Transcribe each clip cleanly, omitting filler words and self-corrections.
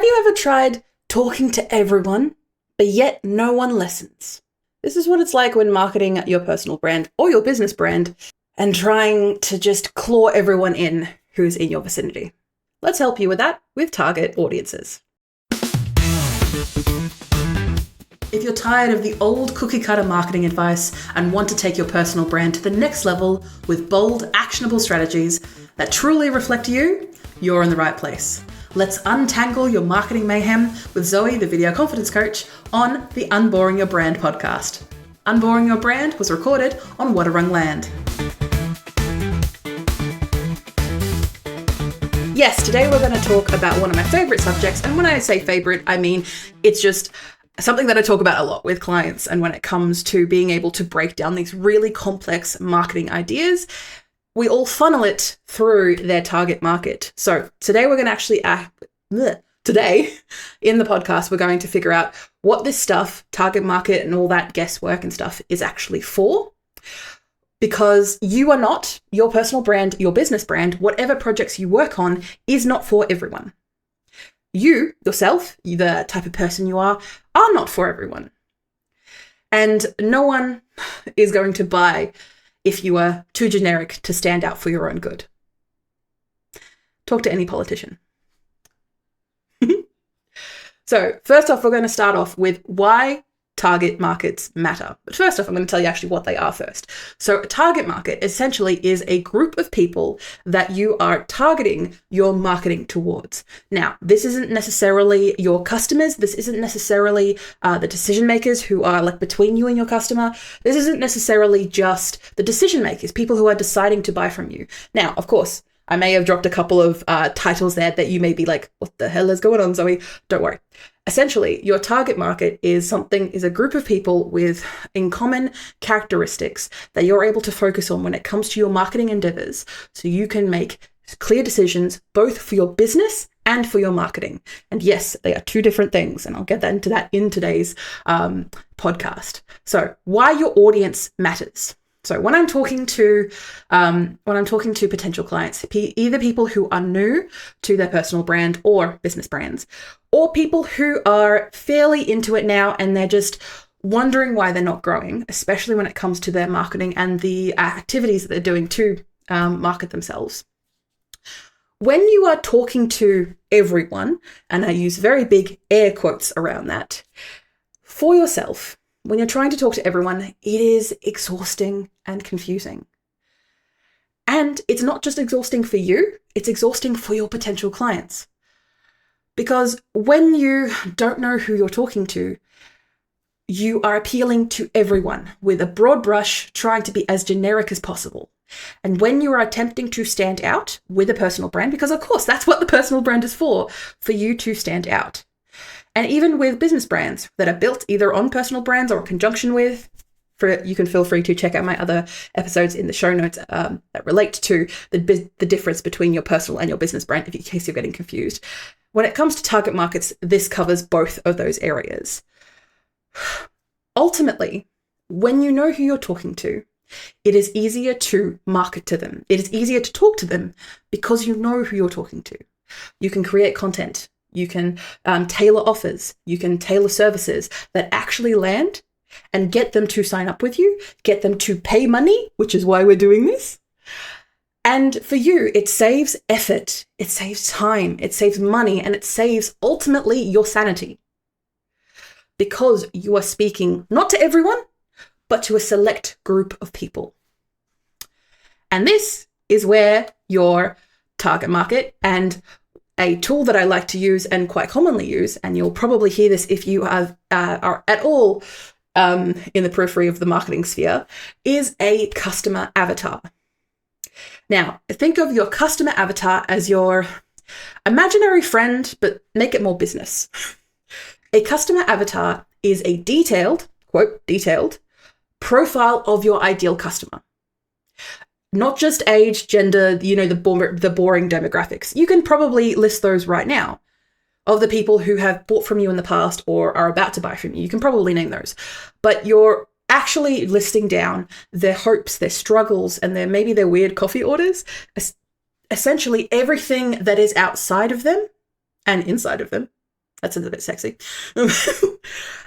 Have you ever tried talking to everyone, but yet no one listens? This is what it's like when marketing your personal brand or your business brand and trying to just claw everyone in who's in your vicinity. Let's help you with that with target audiences. If you're tired of the old cookie-cutter marketing advice and want to take your personal brand to the next level with bold, actionable strategies that truly reflect you, you're in the right place. Let's untangle your marketing mayhem with Zoe, the video confidence coach, on the Unboring Your Brand podcast. Unboring Your Brand was recorded on Wadawurrung land. Yes, today we're going to talk about one of my favorite subjects. And when I say favorite, I mean it's just something that I talk about a lot with clients. And when it comes to being able to break down these really complex marketing ideas, we all funnel it through their target market. So today we're going to actually, today in the podcast, we're going to figure out what this stuff, target market and all that guesswork and stuff is actually for. Because you are not, your personal brand, your business brand, whatever projects you work on is not for everyone. You, yourself, the type of person you are not for everyone. And no one is going to buy if you are too generic to stand out for your own good. Talk to any politician. So first off, we're going to start off with why target markets matter. But first off, I'm going to tell you actually what they are first. So a target market essentially is a group of people that you are targeting your marketing towards. Now, this isn't necessarily your customers. This isn't necessarily the decision makers who are like between you and your customer. This isn't necessarily just the decision makers, people who are deciding to buy from you. Now, of course, I may have dropped a couple of titles there that you may be like, what the hell is going on, Zoe? Don't worry. Essentially, your target market is a group of people with in common characteristics that you're able to focus on when it comes to your marketing endeavors, so you can make clear decisions both for your business and for your marketing. And yes, they are two different things, and I'll get into that in today's podcast. So, why your audience matters. So when I'm talking to potential clients, either people who are new to their personal brand or business brands, or people who are fairly into it now and they're just wondering why they're not growing, especially when it comes to their marketing and the activities that they're doing to market themselves. When you are talking to everyone, and I use very big air quotes around that, for yourself, when you're trying to talk to everyone, it is exhausting and confusing. And it's not just exhausting for you, it's exhausting for your potential clients. Because when you don't know who you're talking to, you are appealing to everyone with a broad brush, trying to be as generic as possible. And when you are attempting to stand out with a personal brand, because of course that's what the personal brand is for you to stand out. And even with business brands that are built either on personal brands or in conjunction with, you can feel free to check out my other episodes in the show notes that relate to the difference between your personal and your business brand, in case you're getting confused. When it comes to target markets, this covers both of those areas. Ultimately, when you know who you're talking to, it is easier to market to them. It is easier to talk to them because you know who you're talking to. You can create content. You can tailor offers, you can tailor services that actually land and get them to sign up with you, get them to pay money, which is why we're doing this. And for you, it saves effort, it saves time, it saves money, and it saves ultimately your sanity. Because you are speaking not to everyone, but to a select group of people. And this is where your target market and a tool that I like to use and quite commonly use, and you'll probably hear this if you are at all in the periphery of the marketing sphere, is a customer avatar. Now, think of your customer avatar as your imaginary friend, but make it more business. A customer avatar is a detailed, quote, detailed profile of your ideal customer. Not just age, gender, the boring demographics. You can probably list those right now of the people who have bought from you in the past or are about to buy from you. You can probably name those. But you're actually listing down their hopes, their struggles, and maybe their weird coffee orders. Essentially everything that is outside of them and inside of them That sounds a bit sexy.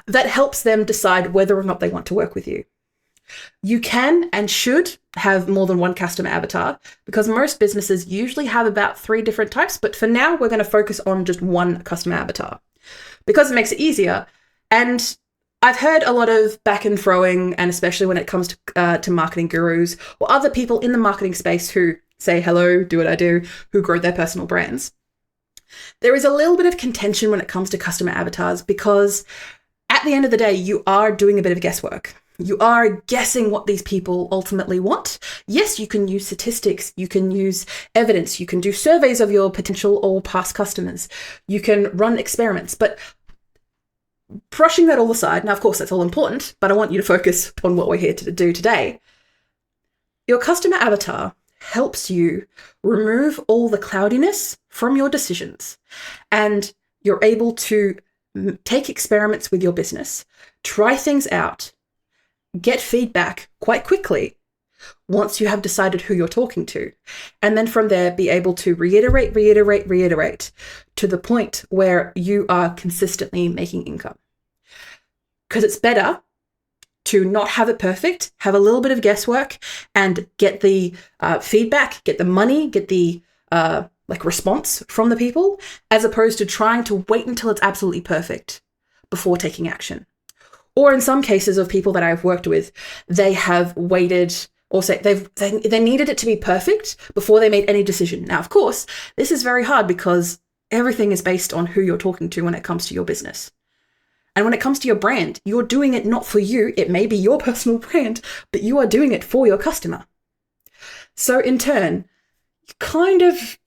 That helps them decide whether or not they want to work with you. You can and should have more than one customer avatar because most businesses usually have about 3 different types, but for now, we're going to focus on just one customer avatar because it makes it easier. And I've heard a lot of back and throwing, and especially when it comes to marketing gurus or other people in the marketing space who say, hello, do what I do, who grow their personal brands. There is a little bit of contention when it comes to customer avatars because at the end of the day, you are doing a bit of guesswork. You are guessing what these people ultimately want. Yes, you can use statistics, you can use evidence, you can do surveys of your potential or past customers, you can run experiments, but brushing that all aside, now of course that's all important, but I want you to focus on what we're here to do today. Your customer avatar helps you remove all the cloudiness from your decisions, and you're able to take experiments with your business, try things out, get feedback quite quickly once you have decided who you're talking to. And then from there, be able to reiterate to the point where you are consistently making income. Because it's better to not have it perfect, have a little bit of guesswork and get the feedback, get the money, get the response from the people, as opposed to trying to wait until it's absolutely perfect before taking action. Or in some cases of people that I've worked with, they have waited, or say they needed it to be perfect before they made any decision. Now, of course, this is very hard because everything is based on who you're talking to when it comes to your business. And when it comes to your brand, you're doing it not for you. It may be your personal brand, but you are doing it for your customer. So in turn, you kind of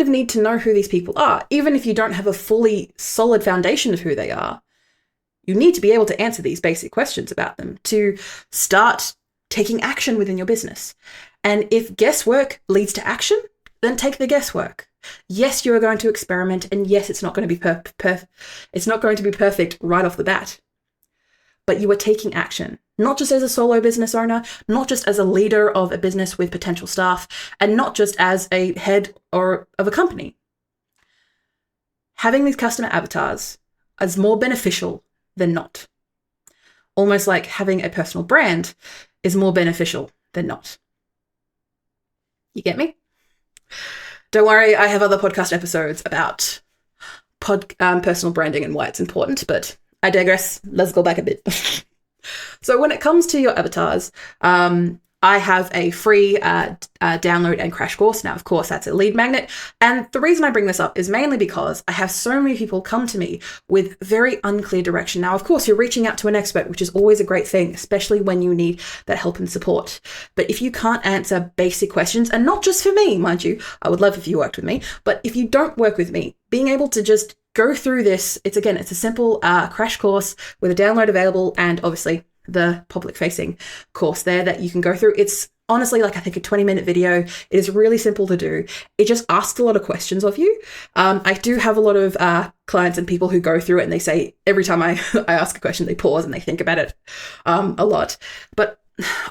need to know who these people are. Even if you don't have a fully solid foundation of who they are, you need to be able to answer these basic questions about them to start taking action within your business. And if guesswork leads to action, then take the guesswork. Yes, you are going to experiment, and yes, it's not going to be perfect right off the bat. But you are taking action, not just as a solo business owner, not just as a leader of a business with potential staff, and not just as a head of a company. Having these customer avatars is more beneficial than not. Almost like having a personal brand is more beneficial than not. You get me? Don't worry, I have other podcast episodes about personal branding and why it's important, but I digress. Let's go back a bit. So when it comes to your avatars, I have a free download and crash course. Now, of course, that's a lead magnet. And the reason I bring this up is mainly because I have so many people come to me with very unclear direction. Now, of course, you're reaching out to an expert, which is always a great thing, especially when you need that help and support. But if you can't answer basic questions, and not just for me, mind you, I would love if you worked with me, but if you don't work with me, being able to just go through this, it's a simple crash course with a download available, and obviously the public facing course there that you can go through. It's honestly I think a 20-minute video. It is really simple to do. It just asks a lot of questions of you. I do have a lot of clients and people who go through it, and they say every time I ask a question, they pause and they think about it a lot. But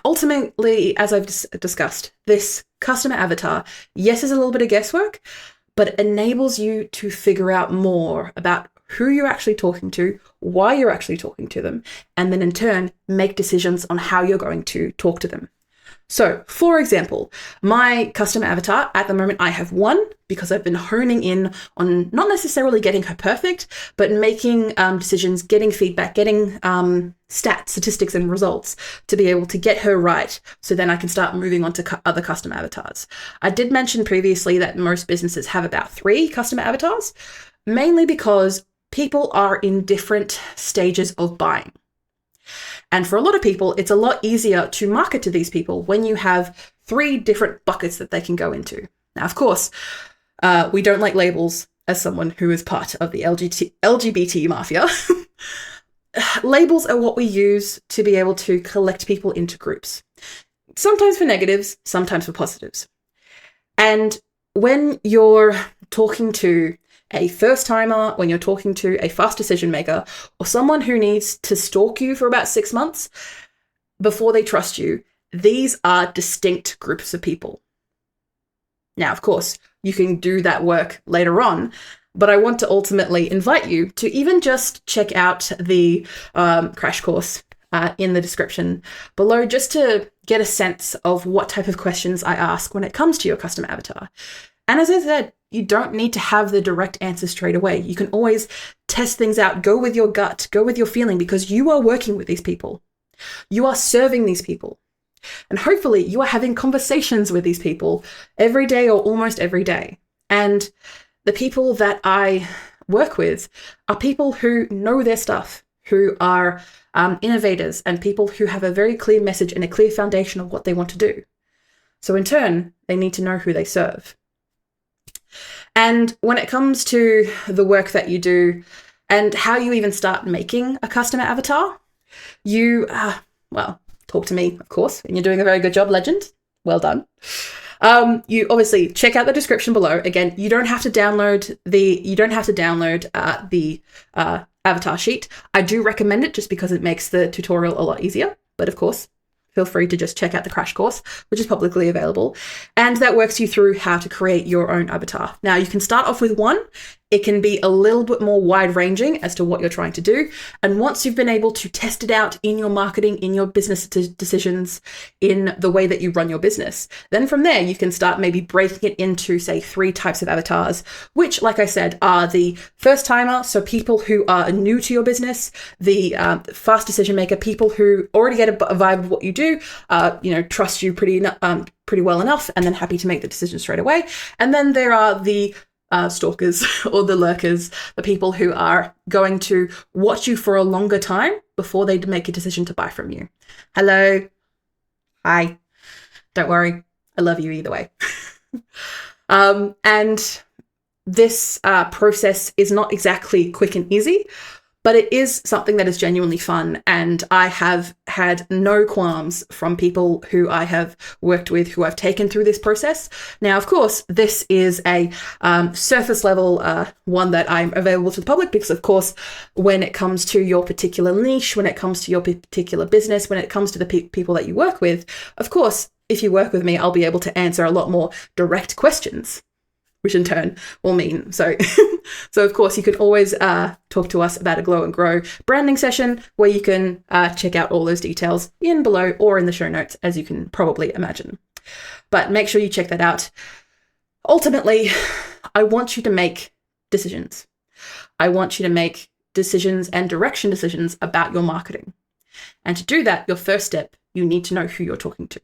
ultimately, as I've discussed, this customer avatar, yes, is a little bit of guesswork, but it enables you to figure out more about who you're actually talking to, why you're actually talking to them, and then in turn, make decisions on how you're going to talk to them. So, for example, my customer avatar, at the moment, I have one because I've been honing in on not necessarily getting her perfect, but making decisions, getting feedback, getting statistics and results to be able to get her right. So then I can start moving on to other customer avatars. I did mention previously that most businesses have about 3 customer avatars, mainly because people are in different stages of buying. And for a lot of people, it's a lot easier to market to these people when you have 3 different buckets that they can go into. Now, of course, we don't like labels as someone who is part of the LGBT mafia. Labels are what we use to be able to collect people into groups, sometimes for negatives, sometimes for positives. And when you're talking to a first timer, when you're talking to a fast decision maker, or someone who needs to stalk you for about 6 months before they trust you, these are distinct groups of people. Now, of course, you can do that work later on, But I want to ultimately invite you to even just check out the crash course in the description below, just to get a sense of what type of questions I ask when it comes to your custom avatar. And as I said, you don't need to have the direct answer straight away. You can always test things out, go with your gut, go with your feeling, because you are working with these people. You are serving these people. And hopefully you are having conversations with these people every day or almost every day. And the people that I work with are people who know their stuff, who are innovators, and people who have a very clear message and a clear foundation of what they want to do. So in turn, they need to know who they serve. And when it comes to the work that you do and how you even start making a customer avatar, you, talk to me, of course, and you're doing a very good job, legend. Well done. You obviously check out the description below. Again, you don't have to download the avatar sheet. I do recommend it just because it makes the tutorial a lot easier. But of course, feel free to just check out the crash course, which is publicly available. And that works you through how to create your own avatar. Now, you can start off with one. It can be a little bit more wide-ranging as to what you're trying to do. And once you've been able to test it out in your marketing, in your business decisions, in the way that you run your business, then from there, you can start maybe breaking it into, say, 3 types of avatars, which, like I said, are the first timer, so people who are new to your business, the fast decision maker, people who already get a vibe of what you do, trust you pretty well enough, and then happy to make the decision straight away. And then there are the stalkers or the lurkers, the people who are going to watch you for a longer time before they make a decision to buy from you. Hello. Hi. Don't worry. I love you either way. And this process is not exactly quick and easy, but it is something that is genuinely fun. And I have had no qualms from people who I have worked with who I've taken through this process. Now, of course, this is a surface level one that I'm available to the public because, of course, when it comes to your particular niche, when it comes to your particular business, when it comes to the people that you work with, of course, if you work with me, I'll be able to answer a lot more direct questions, which in turn will mean so of course you can always talk to us about a Glow and Grow branding session where you can check out all those details in below or in the show notes, as you can probably imagine. But make sure you check that out. Ultimately, I want you to make decisions. I want you to make decisions and direction decisions about your marketing. And to do that, your first step, you need to know who you're talking to.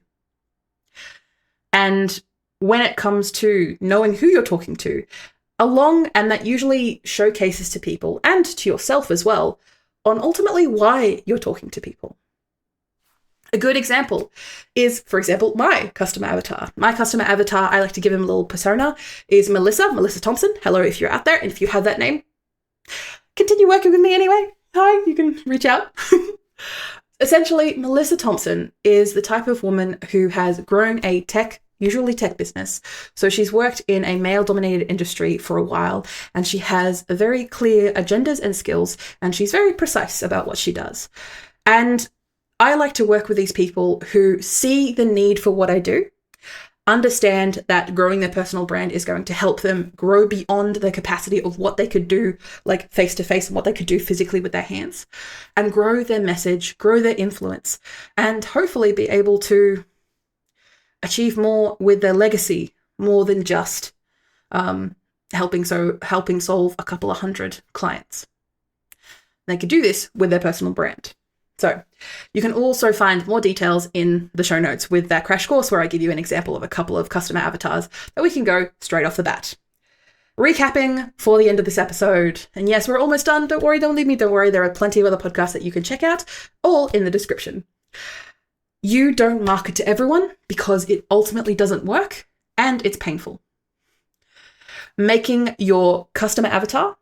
And when it comes to knowing who you're talking to, and that usually showcases to people and to yourself as well on ultimately why you're talking to people. A good example is, for example, my customer avatar. My customer avatar, I like to give him a little persona, is Melissa Thompson. Hello, if you're out there, and if you have that name, continue working with me anyway. Hi, you can reach out. Essentially, Melissa Thompson is the type of woman who has grown a usually tech business. So she's worked in a male-dominated industry for a while, and she has a very clear agendas and skills, and she's very precise about what she does. And I like to work with these people who see the need for what I do, understand that growing their personal brand is going to help them grow beyond the capacity of what they could do, like face-to-face, and what they could do physically with their hands, and grow their message, grow their influence, and hopefully be able to achieve more with their legacy, more than just helping solve a couple of 100 clients. They could do this with their personal brand. So you can also find more details in the show notes with that crash course where I give you an example of a couple of customer avatars that we can go straight off the bat. Recapping for the end of this episode, and yes, we're almost done. Don't worry, don't leave me. Don't worry. There are plenty of other podcasts that you can check out, all in the description. You don't market to everyone because it ultimately doesn't work and it's painful. Making your customer avatar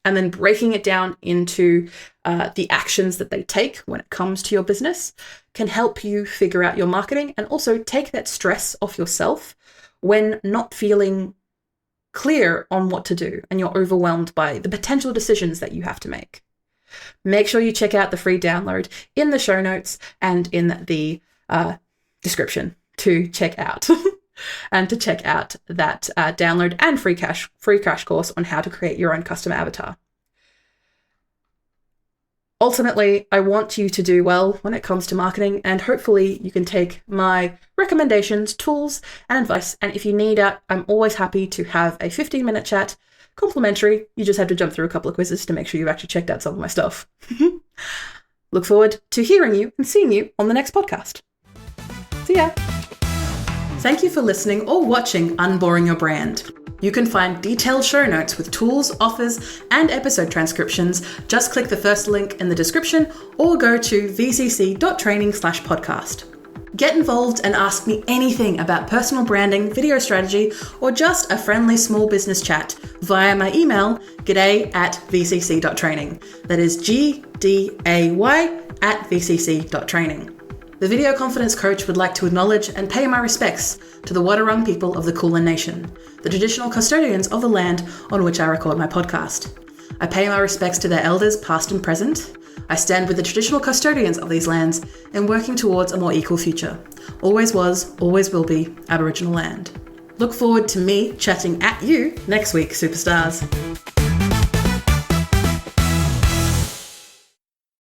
and then breaking it down into the actions that they take when it comes to your business can help you figure out your marketing and also take that stress off yourself when not feeling clear on what to do and you're overwhelmed by the potential decisions that you have to make. Make sure you check out the free download in the show notes and in the description to check out. and to check out that download and free crash course on how to create your own custom avatar. Ultimately, I want you to do well when it comes to marketing, and hopefully you can take my recommendations, tools, and advice. And if you need it, I'm always happy to have a 15-minute chat, complimentary. You just have to jump through a couple of quizzes to make sure you've actually checked out some of my stuff. Look forward to hearing you and seeing you on the next podcast. See ya. Thank you for listening or watching Unboring Your Brand. You can find detailed show notes with tools, offers, and episode transcriptions. Just click the first link in the description or go to vcc.training/podcast. Get involved and ask me anything about personal branding, video strategy, or just a friendly small business chat via my email, g'day@vcc.training. That is gday@vcc.training. The Video Confidence Coach would like to acknowledge and pay my respects to the Wadawurrung people of the Kulin Nation, the traditional custodians of the land on which I record my podcast. I pay my respects to their elders past and present. I stand with the traditional custodians of these lands in working towards a more equal future. Always was, always will be Aboriginal land. Look forward to me chatting at you next week, superstars.